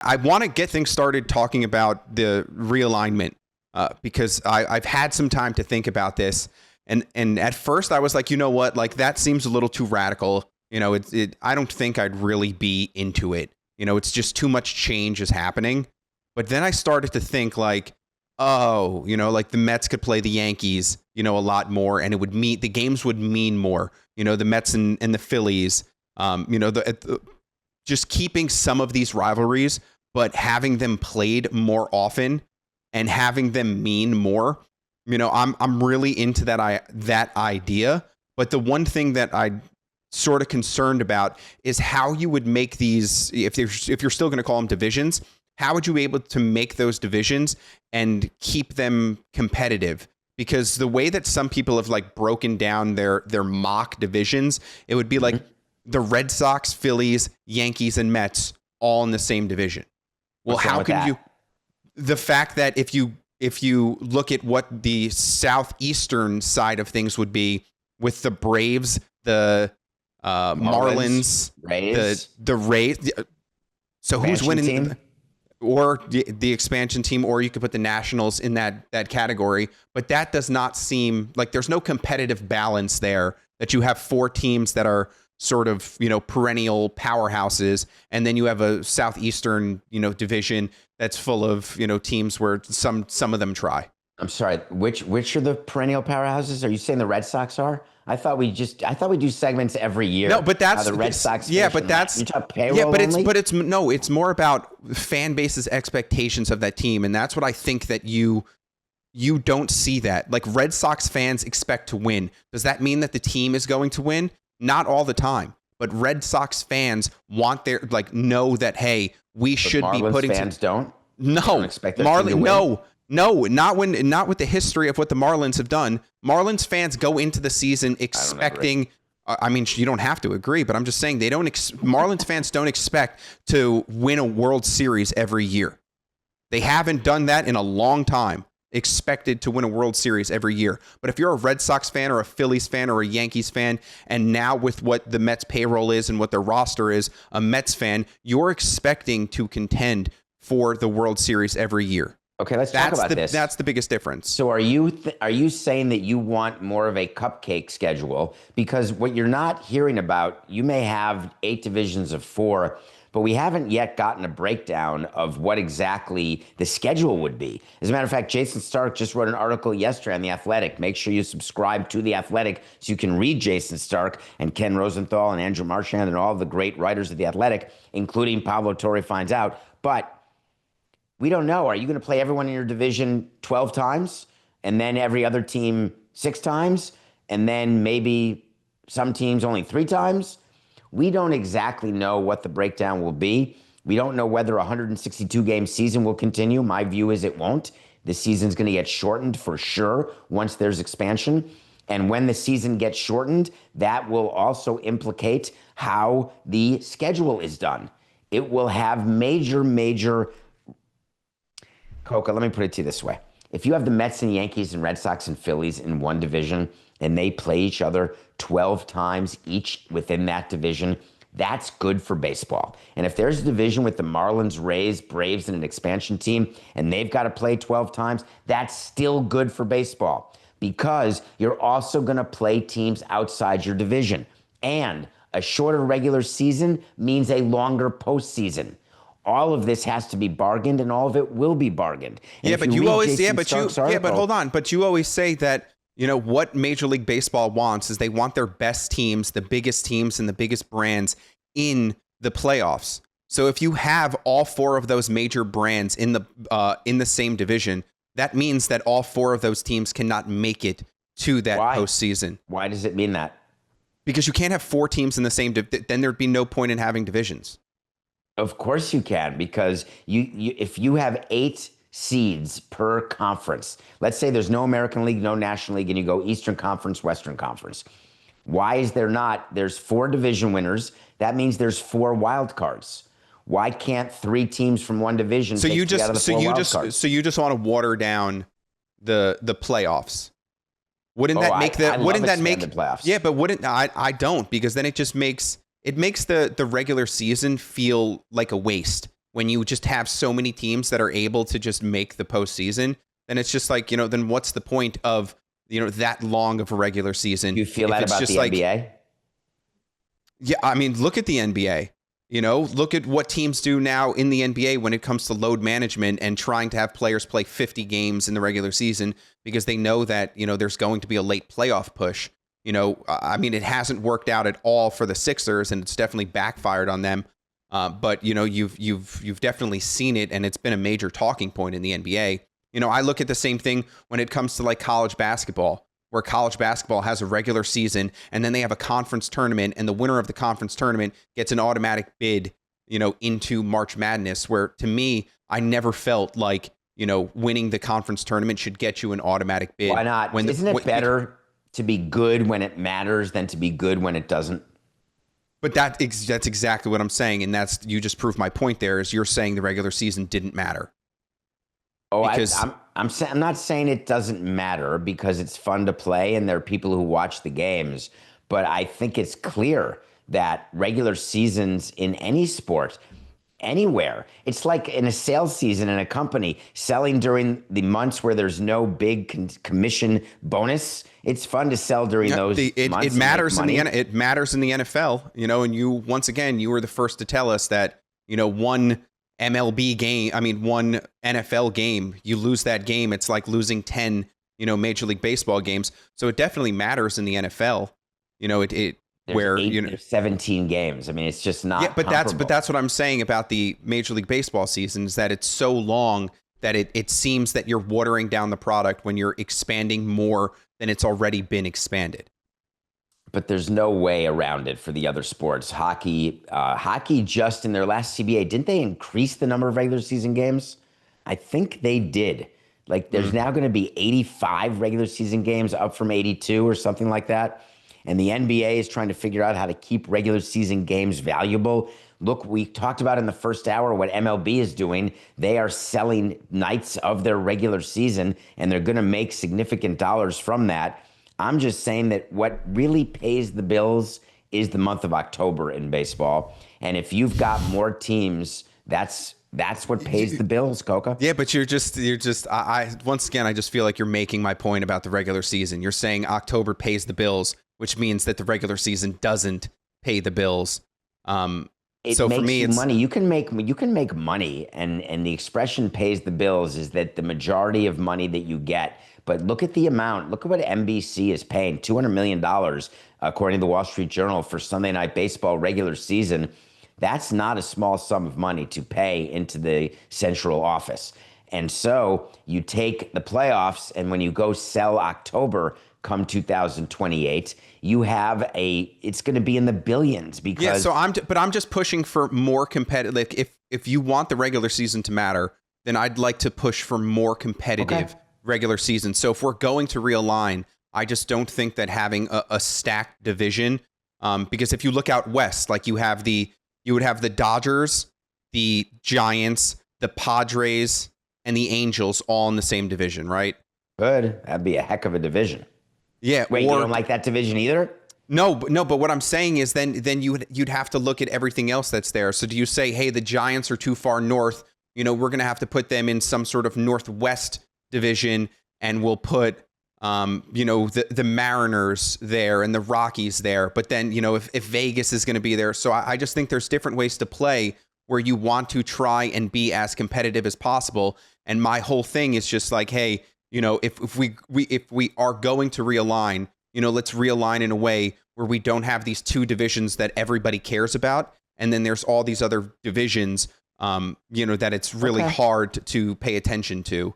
I want to get things started talking about the realignment because I've had some time to think about this. And at first I was like, you know what, like that seems a little too radical. I don't think I'd really be into it. It's just too much change is happening. But then I started to think like, oh, like the Mets could play the Yankees, a lot more, and the games would mean more. The Mets and the Phillies, just keeping some of these rivalries, but having them played more often and having them mean more. I'm really into that idea. But the one thing that I sort of concerned about is how you would make these, if you're still going to call them divisions, how would you be able to make those divisions and keep them competitive? Because the way that some people have like broken down their mock divisions, it would be like the Red Sox, Phillies, Yankees, and Mets all in the same division. Well, how can you? The fact that if you look at what the southeastern side of things would be with the Braves, the Marlins, Rays. the Rays. So who's winning? Or the expansion team, or you could put the Nationals in that category. But that does not seem like there's no competitive balance there, that you have four teams that are sort of, perennial powerhouses. And then you have a Southeastern, division that's full of, teams where some of them try. I'm sorry. Which are the perennial powerhouses? Are you saying the Red Sox are? I thought we do segments every year. No, but that's the Red Sox. Yeah, but that's you talk payroll only? It's more about fan base's expectations of that team, and that's what I think that you don't see that. Like Red Sox fans expect to win. Does that mean that the team is going to win? Not all the time. But Red Sox fans want know that, hey, we should be putting. Fans don't. No, don't expect their team to win? No, not with the history of what the Marlins have done. Marlins fans go into the season expecting. I mean, you don't have to agree, but I'm just saying Marlins fans don't expect to win a World Series every year. They haven't done that in a long time. Expected to win a World Series every year. But if you're a Red Sox fan or a Phillies fan or a Yankees fan, and now with what the Mets payroll is and what their roster is, a Mets fan, you're expecting to contend for the World Series every year. Okay, let's talk about this. That's the biggest difference. So are you saying that you want more of a cupcake schedule? Because what you're not hearing about, you may have 8 divisions of 4, but we haven't yet gotten a breakdown of what exactly the schedule would be. As a matter of fact, Jason Stark just wrote an article yesterday on The Athletic. Make sure you subscribe to The Athletic so you can read Jason Stark and Ken Rosenthal and Andrew Marchand and all the great writers of The Athletic, including Pablo Torre finds out. But we don't know. Are you going to play everyone in your division 12 times and then every other team 6 times and then maybe some teams only 3 times? We don't exactly know what the breakdown will be. We don't know whether a 162-game season will continue. My view is it won't. The season's going to get shortened for sure once there's expansion. And when the season gets shortened, that will also implicate how the schedule is done. It will have major Coca, let me put it to you this way. If you have the Mets and Yankees and Red Sox and Phillies in one division and they play each other 12 times each within that division, that's good for baseball. And if there's a division with the Marlins, Rays, Braves, and an expansion team, and they've got to play 12 times, that's still good for baseball because you're also going to play teams outside your division. And a shorter regular season means a longer postseason. All of this has to be bargained, and all of it will be bargained. And but you hold on. But you always say that, what Major League Baseball wants is they want their best teams, the biggest teams and the biggest brands in the playoffs. So if you have all 4 of those major brands in the same division, that means that all 4 of those teams cannot make it to that postseason. Why does it mean that? Because you can't have 4 teams in the same then there'd be no point in having divisions. Of course you can, because if you have 8 seeds per conference, let's say there's no American League, no National League, and you go Eastern Conference, Western Conference. Why is there not? There's 4 division winners. That means there's 4 wild cards. Why can't 3 teams from one division so you just want to water down the playoffs? Wouldn't that make the playoffs? Yeah, but I don't, because then it just makes the regular season feel like a waste. when you just have so many teams that are able to just make the postseason, then it's just like, then what's the point of, that long of a regular season? You feel if that it's about just the like, NBA? Yeah, I mean, look at the NBA. Look at what teams do now in the NBA when it comes to load management and trying to have players play 50 games in the regular season because they know that, there's going to be a late playoff push. I mean, it hasn't worked out at all for the Sixers, and it's definitely backfired on them. But you've definitely seen it, and it's been a major talking point in the NBA. I look at the same thing when it comes to like college basketball, where college basketball has a regular season and then they have a conference tournament, and the winner of the conference tournament gets an automatic bid, into March Madness, where to me, I never felt like, winning the conference tournament should get you an automatic bid. Why not? Isn't it better to be good when it matters than to be good when it doesn't? But that's exactly what I'm saying. And you just proved my point there, is you're saying the regular season didn't matter. Oh, I'm not saying it doesn't matter, because it's fun to play and there are people who watch the games. But I think it's clear that regular seasons in any sport, anywhere, it's like in a sales season in a company, selling during the months where there's no big commission bonus. It's fun to sell during those months. It matters it matters in the NFL, and you, once again, you were the first to tell us that, one MLB game, one NFL game, you lose that game, it's like losing 10, Major League Baseball games. So it definitely matters in the NFL. There's 17 games. I mean, it's just not. Yeah, but that's what I'm saying about the Major League Baseball season, is that it's so long that it seems that you're watering down the product when you're expanding more than it's already been expanded. But there's no way around it for the other sports. Hockey just in their last CBA, didn't they increase the number of regular season games? I think they did. Like, there's now going to be 85 regular season games, up from 82 or something like that. And the NBA is trying to figure out how to keep regular season games valuable. Look, we talked about in the first hour what MLB is doing. They are selling nights of their regular season, and they're going to make significant dollars from that. I'm just saying that what really pays the bills is the month of October in baseball. And if you've got more teams, that's what pays the bills, Coca. Yeah, but you're just I once again, I just feel like you're making my point about the regular season. You're saying October pays the bills, which means that the regular season doesn't pay the bills. So for me, it's money. You can make money, and the expression "pays the bills" is that the majority of money that you get. But look at the amount. Look at what NBC is paying, $200 million, according to the Wall Street Journal, for Sunday Night Baseball regular season. That's not a small sum of money to pay into the central office. And so you take the playoffs, and when you go sell October come 2028, you have it's going to be in the billions, because I'm just pushing for more competitive. Like, if you want the regular season to matter, then I'd like to push for more competitive regular season. So if we're going to realign, I just don't think that having a stacked division, because if you look out west, like you would have the Dodgers, the Giants, the Padres, and the Angels all in the same division, right? Good. That'd be a heck of a division. Yeah. Wait, you don't like that division either? No. But what I'm saying is then you'd have to look at everything else that's there. So do you say, hey, the Giants are too far north? We're going to have to put them in some sort of Northwest division, and we'll put the Mariners there and the Rockies there. But then, if Vegas is going to be there. So I just think there's different ways to play where you want to try and be as competitive as possible. And my whole thing is just like, hey, if we are going to realign, let's realign in a way where we don't have these two divisions that everybody cares about, and then there's all these other divisions, that it's really hard to pay attention to.